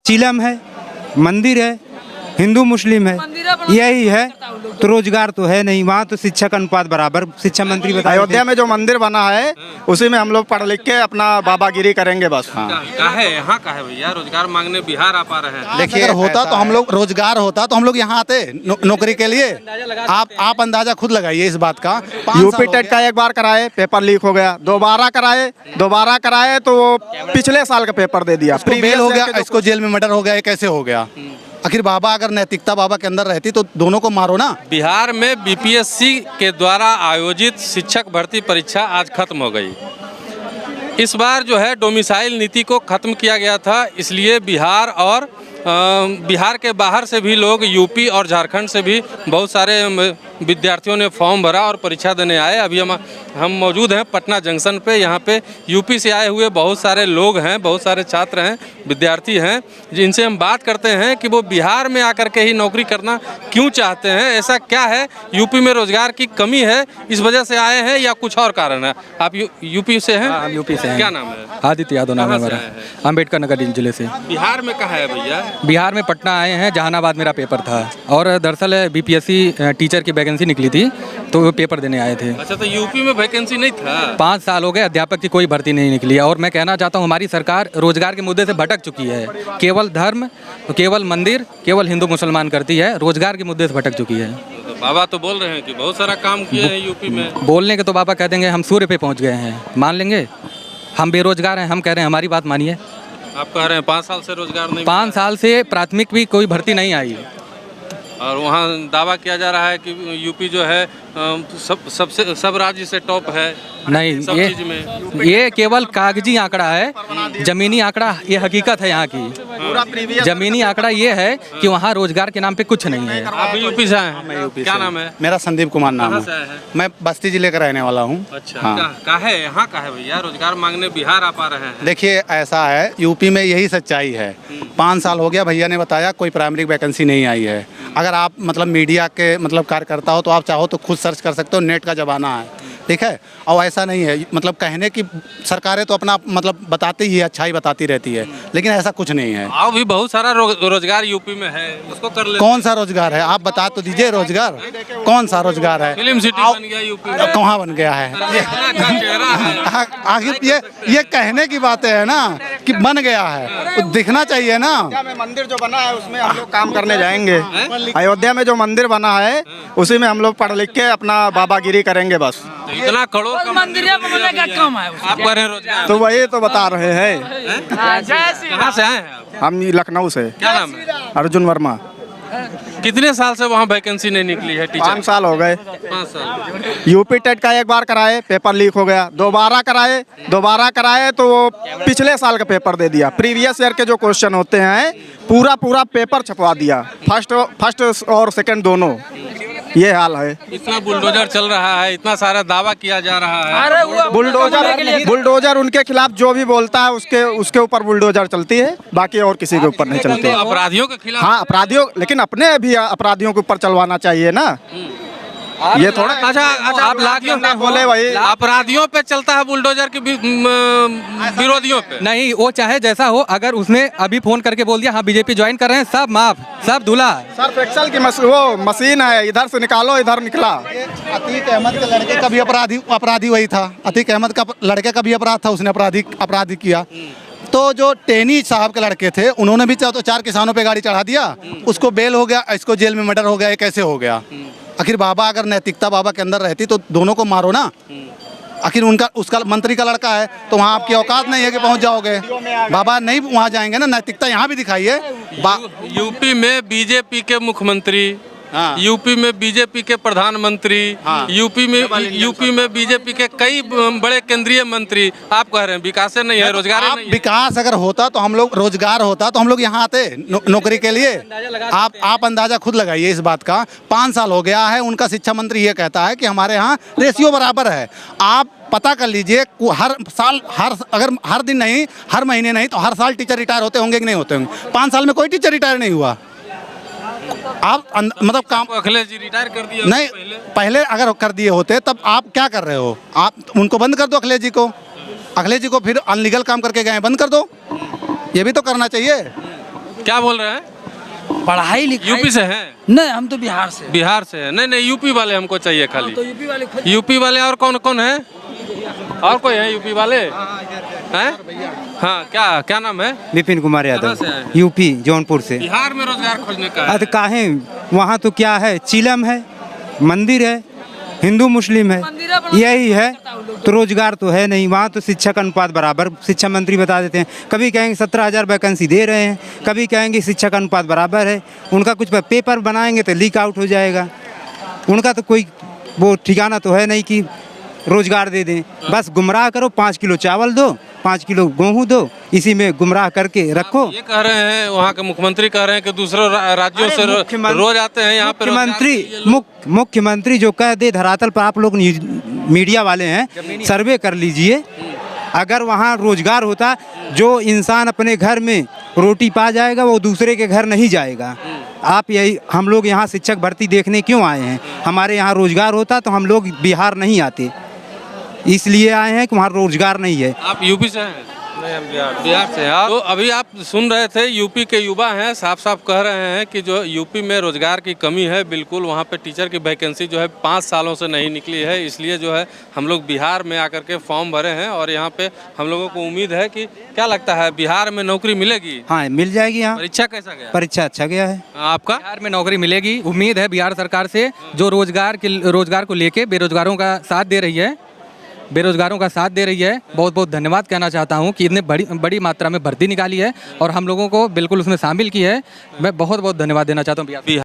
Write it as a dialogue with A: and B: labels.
A: चिलम है, मंदिर है, हिंदू मुस्लिम है, यही है। तो रोजगार तो है नहीं वहाँ, तो शिक्षा का अनुपात बराबर। शिक्षा मंत्री बताए
B: अयोध्या में जो मंदिर बना है उसी में हम लोग पढ़ लिख के अपना बाबागिरी करेंगे बस।
C: का है यहाँ का है भैया, रोजगार मांगने बिहार आ पा रहे हैं।
D: देखिए, अगर होता तो हम लोग, रोजगार होता तो हम लोग यहाँ आते नौकरी के लिए। आप अंदाजा खुद लगाइए इस बात का।
B: यूपी टेट का एक बार कराए, पेपर लीक हो गया, दोबारा कराए तो वो पिछले साल का पेपर दे दिया,
D: बेल हो गया, इसको जेल में मर्डर हो गया, ये कैसे हो गया? आखिर बाबा, अगर नैतिकता बाबा के अंदर रहती तो दोनों को मारो ना।
C: बिहार में बीपीएससी के द्वारा आयोजित शिक्षक भर्ती परीक्षा आज खत्म हो गई। इस बार जो है डोमिसाइल नीति को खत्म किया गया था, इसलिए बिहार के बाहर से भी लोग, यूपी और झारखंड से भी बहुत सारे विद्यार्थियों ने फॉर्म भरा और परीक्षा देने आए। अभी हम मौजूद हैं पटना जंक्शन पे। यहाँ पे यूपी से आए हुए बहुत सारे लोग हैं, बहुत सारे छात्र हैं, विद्यार्थी हैं, जिनसे हम बात करते हैं कि वो बिहार में आकर के ही नौकरी करना क्यों चाहते हैं, ऐसा क्या है, यूपी में रोजगार की कमी है, इस वजह से आए हैं या कुछ और कारण है। आप यूपी से हैं?
E: हम यूपी से हैं।
C: क्या नाम है?
E: आदित्य यादव नाम है मेरा। अम्बेडकर नगर जिले से।
C: बिहार में कहाँ है भैया?
E: बिहार में पटना आए हैं, जहानाबाद मेरा पेपर था और दरअसल बीपीएससी टीचर की वैकेंसी निकली थी तो वो पेपर देने आए थे।
C: अच्छा, तो यूपी में वैकेंसी नहीं था?
E: 5 साल हो गए, अध्यापक की कोई भर्ती नहीं निकली है। और मैं कहना चाहता हूँ, हमारी सरकार रोजगार के मुद्दे से भटक चुकी है। केवल धर्म, केवल मंदिर, केवल हिंदू मुसलमान करती है, रोजगार के मुद्दे से भटक चुकी है।
C: तो बाबा तो बोल रहे हैं कि बहुत सारा काम किए हैं यूपी में।
E: बोलने के तो बाबा कह देंगे हम सूर्य पे पहुँच गए हैं, मान लेंगे। हम बेरोजगार हैं, हम कह रहे हैं हमारी बात मानिए।
C: आप कह रहे हैं 5 साल से रोजगार नहीं?
E: 5 साल से प्राथमिक भी कोई भर्ती नहीं आई।
C: और वहाँ दावा किया जा रहा है कि यूपी जो है सब राज्य से टॉप है।
E: नहीं,
C: सब चीज में
E: ये केवल कागजी आंकड़ा है, जमीनी आंकड़ा ये हकीकत है यहाँ की। जमीनी आंकड़ा ये है कि वहाँ रोजगार के नाम पे कुछ नहीं है।
C: आप यूपी से हैं? मैं यूपी। क्या नाम है?
D: मेरा संदीप कुमार नाम
C: कहाँ से आए
D: है।
C: हैं?
D: मैं बस्ती जिले का रहने वाला हूँ।
C: अच्छा,
D: हाँ।
C: का है यहाँ का है भैया, रोजगार मांगने बिहार आ पा रहे हैं।
D: देखिए, ऐसा है, यूपी में यही सच्चाई है। 5 साल हो गया, भैया ने बताया कोई प्राइमरी वैकेंसी नहीं आई है। अगर आप मतलब मीडिया के मतलब कार्यकर्ता हो तो आप चाहो तो खुद सर्च कर सकते हो, नेट का ज़माना है, ठीक है। और ऐसा नहीं है, मतलब कहने की सरकारें तो अपना मतलब बताती ही है, अच्छाई बताती रहती है, लेकिन ऐसा कुछ नहीं है।
C: और भी बहुत सारा रोजगार यूपी में है, उसको कर ले।
D: कौन सा रोजगार है आप बता तो दीजिए, रोजगार कौन सा रोजगार है?
C: फिल्म सिटी बन गया यूपी में।
D: कहाँ बन गया है? आखिर ये कहने की बातें है ना कि बन गया है, तो दिखना चाहिए ना।
B: मंदिर जो बना है उसमें हम लोग काम करने जाएंगे। अयोध्या में जो मंदिर बना है उसी में हम लोग पढ़ लिख के अपना बाबागिरी करेंगे बस।
C: तो इतना करोड़ का मंदिर का कम है। आप कह रहे हैं रोजगार,
B: तो वही तो बता रहे हैं।
C: कहाँ से आए हैं आप?
B: हम लखनऊ से।
C: क्या नाम है?
B: अर्जुन वर्मा।
C: कितने साल से वहाँ वैकेंसी नहीं निकली है टीचर?
B: 5 साल हो गए।
C: 5 साल।
B: यूपी टेट का एक बार कराए, पेपर लीक हो गया, दोबारा कराए तो वो पिछले साल का पेपर दे दिया, प्रीवियस ईयर के जो क्वेश्चन होते हैं पूरा पेपर छपवा दिया, फर्स्ट और सेकंड दोनों। ये हाल है।
C: इतना बुलडोजर चल रहा है, इतना सारा दावा किया जा रहा है।
B: बुलडोजर उनके खिलाफ जो भी बोलता है उसके ऊपर बुलडोजर चलती है, बाकी और किसी के ऊपर नहीं चलती।
C: अपराधियों के खिलाफ?
B: हाँ, अपराधियों, लेकिन अपने भी अपराधियों के ऊपर चलवाना चाहिए ना। ये थोड़ा
C: अच्छा आप लादियों
B: ना बोले वही
C: अपराधियों पे चलता है बुलडोजर के विरोधियों पे
E: नहीं, वो चाहे जैसा हो, अगर उसने अभी फोन करके बोल दिया हाँ बीजेपी ज्वाइन कर रहे हैं, सब माफ, सब धुला।
B: सर एक्सेल की वो मशीन है, इधर से निकालो इधर निकला।
D: अतीक अहमद के लड़के का भी अपराधी वही था। अतीक अहमद का लड़के का भी अपराध था, उसने अपराधी किया। तो जो टेनी साहब के लड़के थे उन्होंने भी 4 किसानों पे गाड़ी चढ़ा दिया, उसको बेल हो गया, इसको जेल में मर्डर हो गया, ये कैसे हो गया? आखिर बाबा, अगर नैतिकता बाबा के अंदर रहती तो दोनों को मारो ना। आखिर उसका मंत्री का लड़का है तो वहाँ आपकी औकात नहीं है कि पहुँच जाओगे। बाबा नहीं वहाँ जाएंगे ना, नैतिकता यहाँ भी दिखाइए।
C: यूपी में बीजेपी के मुख्यमंत्री, हाँ। यूपी में बीजेपी के प्रधानमंत्री, हाँ। यूपी में बीजेपी के कई बड़े केंद्रीय मंत्री। आप कह रहे हैं विकास नहीं है, रोजगार नहीं है।
D: विकास अगर होता तो हम लोग, रोजगार होता तो हम लोग यहाँ आते नौकरी के लिए। आप अंदाजा खुद लगाइए इस बात का। 5 साल हो गया है, उनका शिक्षा मंत्री ये कहता है कि हमारे यहाँ रेशियो बराबर है। आप पता कर लीजिए, हर साल अगर हर दिन नहीं, हर महीने नहीं तो हर साल टीचर रिटायर होते होंगे कि नहीं होते होंगे? 5 साल में कोई टीचर रिटायर नहीं हुआ। आप मतलब काम
C: अखिलेश जी रिटायर कर दिए
D: नहीं, पहले अगर कर दिए होते तब आप क्या कर रहे हो? आप उनको बंद कर दो, अखिलेश जी को फिर अनलीगल काम करके गए बंद कर दो, ये भी तो करना चाहिए।
C: क्या बोल रहे हैं?
F: पढ़ाई लिखाई
C: यूपी से हैं?
F: नहीं, हम तो बिहार से।
C: बिहार से है? नहीं नहीं, यूपी वाले हमको चाहिए
F: तो
C: खाली।
F: यूपी वाले खुद
C: यूपी वाले और कौन कौन है? और कोई है यूपी वाले हैं? हाँ, क्या क्या नाम है?
A: विपिन कुमार
C: कहाँ
A: यादव,
C: से आए हैं?
A: यूपी जौनपुर से।
C: बिहार में रोजगार खोजने का है।
A: अरे काहे, वहाँ तो क्या है, चिलम है, मंदिर है, हिंदू मुस्लिम है, यही है। तो रोजगार तो है नहीं वहाँ। तो शिक्षा का अनुपात बराबर शिक्षा मंत्री बता देते हैं। कभी कहेंगे 17,000 वैकेंसी दे रहे हैं, कभी कहेंगे शिक्षा का अनुपात बराबर है। उनका कुछ पेपर बनाएंगे तो लीक आउट हो जाएगा। उनका तो कोई वो ठिकाना तो है नहीं कि रोजगार दे दें। बस गुमराह करो, 5 किलो चावल दो, 5 किलो गेहूँ दो, इसी में गुमराह करके रखो।
C: ये कह रहे हैं, वहाँ के मुख्यमंत्री कह रहे हैं कि दूसरे राज्यों से रोज आते हैं यहाँ पे
A: मुख्यमंत्री जो कह दे धरातल पर, आप लोग मीडिया वाले हैं, सर्वे कर लीजिए। अगर वहाँ रोजगार होता, जो इंसान अपने घर में रोटी पा जाएगा वो दूसरे के घर नहीं जाएगा। आप यही, हम लोग यहाँ शिक्षक भर्ती देखने क्यों आए हैं? हमारे यहाँ रोजगार होता तो हम लोग बिहार नहीं आते, इसलिए आए हैं कि वहाँ रोजगार नहीं है।
C: आप यूपी से हैं? नहीं, हम बिहार से हैं। तो अभी आप सुन रहे थे, यूपी के युवा हैं, साफ साफ कह रहे हैं कि जो यूपी में रोजगार की कमी है, बिल्कुल वहाँ पे टीचर की वैकेंसी जो है 5 सालों से नहीं निकली है। इसलिए जो है हम लोग बिहार में आकर के फॉर्म भरे हैं और यहाँ पे हम लोगों को उम्मीद है कि क्या लगता है, बिहार में नौकरी मिलेगी?
A: हाँ, मिल जाएगी। यहाँ
C: परीक्षा कैसा गया?
A: परीक्षा अच्छा गया है।
C: आपका?
E: बिहार में नौकरी मिलेगी, उम्मीद है बिहार सरकार से, जो रोजगार को लेके बेरोजगारों का साथ दे रही है, बहुत बहुत धन्यवाद कहना चाहता हूं कि इतने बड़ी मात्रा में भर्ती निकाली है और हम लोगों को बिल्कुल उसमें शामिल की है। मैं बहुत बहुत धन्यवाद देना चाहता हूं बिहार।